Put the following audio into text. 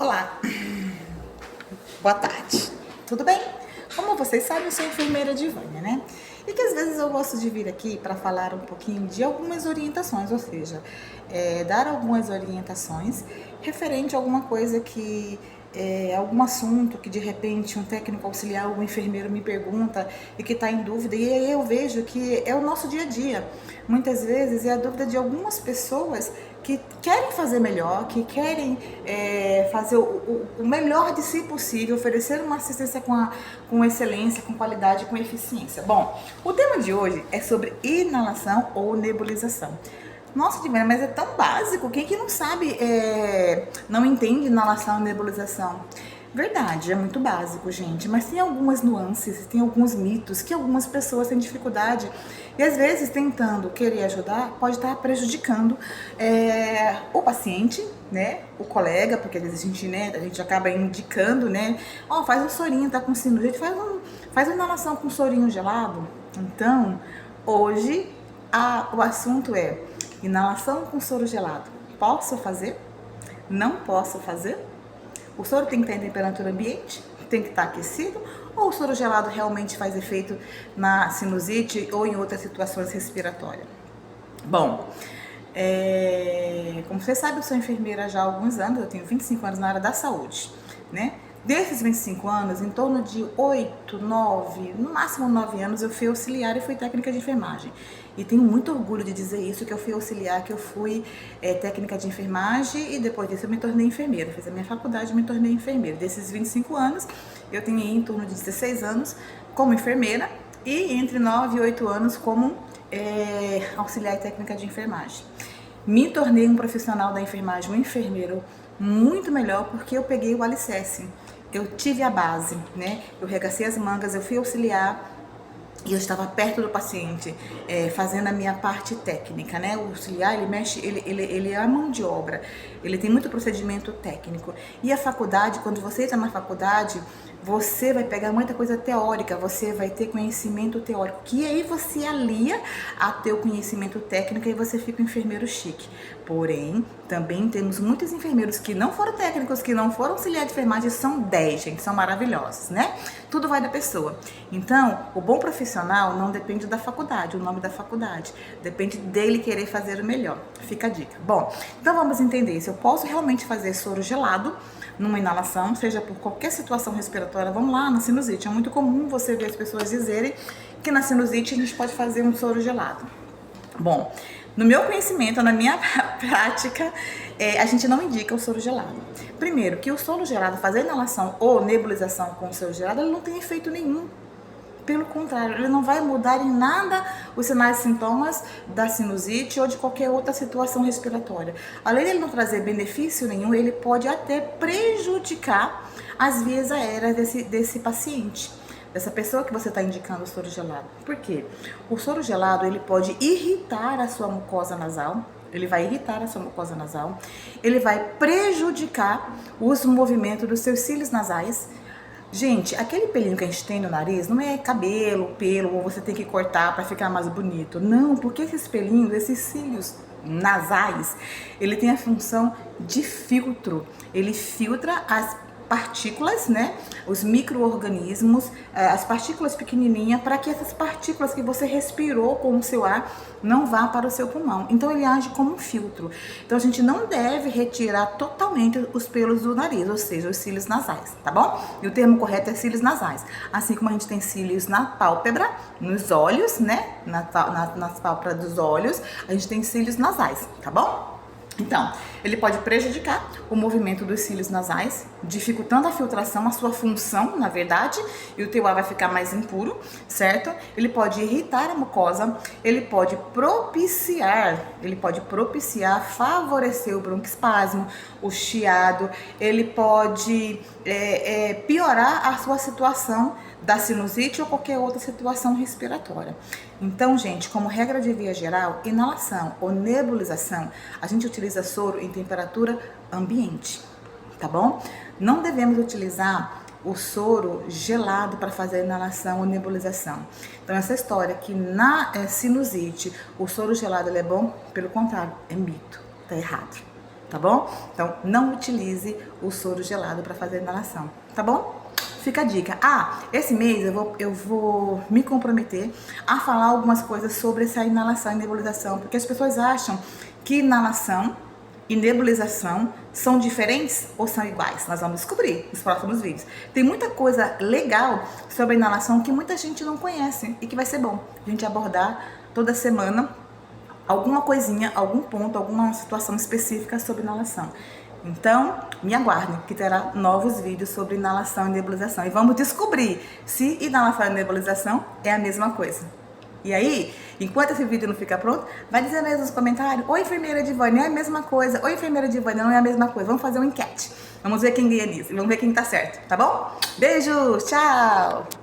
Olá, boa tarde, tudo bem? Como vocês sabem, eu sou enfermeira de Vânia, né? E que às vezes eu gosto de vir aqui para falar um pouquinho de algumas orientações, ou seja, dar algumas orientações referente a alguma coisa que algum assunto que de repente um técnico auxiliar ou um enfermeiro me pergunta e que está em dúvida, e aí eu vejo que é o nosso dia a dia. Muitas vezes é a dúvida de algumas pessoas que querem fazer melhor, que querem fazer o melhor de si possível, oferecer uma assistência com excelência, com qualidade, com eficiência. Bom, o tema de hoje é sobre inalação ou nebulização. Nossa, Divina, mas é tão básico. Quem que não sabe, não entende inalação e nebulização? Verdade, é muito básico, gente, mas tem algumas nuances, tem alguns mitos que algumas pessoas têm dificuldade e às vezes tentando querer ajudar pode estar prejudicando o paciente, né, o colega, porque às vezes a gente acaba indicando, né, faz um sorinho, tá com sinusite, faz uma inalação com sorinho gelado. Então, hoje o assunto é inalação com soro gelado. Posso fazer? Não posso fazer? O soro tem que estar em temperatura ambiente? Tem que estar aquecido? Ou o soro gelado realmente faz efeito na sinusite ou em outras situações respiratórias? Bom, como você sabe, eu sou enfermeira já há alguns anos, eu tenho 25 anos na área da saúde, né? Desses 25 anos, em torno de 8, 9, no máximo 9 anos, eu fui auxiliar e fui técnica de enfermagem. E tenho muito orgulho de dizer isso, que eu fui auxiliar, que eu fui técnica de enfermagem e depois disso eu me tornei enfermeira. Fiz a minha faculdade e me tornei enfermeira. Desses 25 anos, eu tenho em torno de 16 anos como enfermeira e entre 9 e 8 anos como auxiliar e técnica de enfermagem. Me tornei um profissional da enfermagem, um enfermeiro muito melhor porque eu peguei o alicerce. Eu tive a base, né? Eu regacei as mangas, eu fui auxiliar e eu estava perto do paciente, fazendo a minha parte técnica, né? O auxiliar, ele mexe, ele é a mão de obra, ele tem muito procedimento técnico. E a faculdade, quando você entra na faculdade, você vai pegar muita coisa teórica, você vai ter conhecimento teórico, que aí você alia a teu conhecimento técnico e você fica um enfermeiro chique. Porém, também temos muitos enfermeiros que não foram técnicos, que não foram auxiliar de enfermagem, são 10, gente, são maravilhosos, né? Tudo vai da pessoa. Então, o bom profissional não depende da faculdade, o nome da faculdade, depende dele querer fazer o melhor. Fica a dica. Bom, então vamos entender se eu posso realmente fazer soro gelado numa inalação, seja por qualquer situação respiratória. Vamos lá, na sinusite. É muito comum você ver as pessoas dizerem que na sinusite a gente pode fazer um soro gelado. Bom, no meu conhecimento, na minha prática, a gente não indica o soro gelado. Primeiro, que o soro gelado, fazer inalação ou nebulização com o soro gelado, ele não tem efeito nenhum. Pelo contrário, ele não vai mudar em nada os sinais e sintomas da sinusite ou de qualquer outra situação respiratória. Além de ele não trazer benefício nenhum, ele pode até prejudicar as vias aéreas desse paciente, dessa pessoa que você está indicando o soro gelado. Por quê? O soro gelado, ele pode irritar a sua mucosa nasal. Ele vai irritar a sua mucosa nasal. Ele vai prejudicar os movimentos dos seus cílios nasais. Gente, aquele pelinho que a gente tem no nariz não é cabelo, pelo, ou você tem que cortar para ficar mais bonito. Não, porque esses pelinhos, esses cílios nasais, ele tem a função de filtro. Ele filtra as partículas, né? Os micro-organismos, as partículas pequenininhas, para que essas partículas que você respirou com o seu ar não vá para o seu pulmão. Então ele age como um filtro. Então a gente não deve retirar totalmente os pelos do nariz, ou seja, os cílios nasais, tá bom? E o termo correto é cílios nasais. Assim como a gente tem cílios na pálpebra, nos olhos, né? Nas pálpebras dos olhos, a gente tem cílios nasais, tá bom? Então, ele pode prejudicar o movimento dos cílios nasais, dificultando a filtração, a sua função, na verdade, e o teu ar vai ficar mais impuro, certo? Ele pode irritar a mucosa, ele pode propiciar, favorecer o broncoespasmo, o chiado, ele pode piorar a sua situação da sinusite ou qualquer outra situação respiratória. Então, gente, como regra de via geral, inalação ou nebulização, a gente utiliza soro em temperatura ambiente, tá bom? Não devemos utilizar o soro gelado para fazer inalação ou nebulização. Então, essa história que na sinusite o soro gelado ele é bom, pelo contrário, é mito, tá errado. tá bom? Então, não utilize o soro gelado para fazer a inalação, tá bom? Fica a dica. Esse mês eu vou me comprometer a falar algumas coisas sobre essa inalação e nebulização, porque as pessoas acham que inalação e nebulização são diferentes ou são iguais? Nós vamos descobrir nos próximos vídeos. Tem muita coisa legal sobre a inalação que muita gente não conhece e que vai ser bom a gente abordar toda semana alguma coisinha, algum ponto, alguma situação específica sobre inalação. Então, me aguardem, que terá novos vídeos sobre inalação e nebulização. E vamos descobrir se inalação e nebulização é a mesma coisa. E aí, enquanto esse vídeo não fica pronto, vai dizendo aí nos comentários: oi, enfermeira Divane, é a mesma coisa. Oi, enfermeira Divane, não é a mesma coisa. Vamos fazer uma enquete. Vamos ver quem ganha nisso. Vamos ver quem tá certo, tá bom? Beijos, tchau!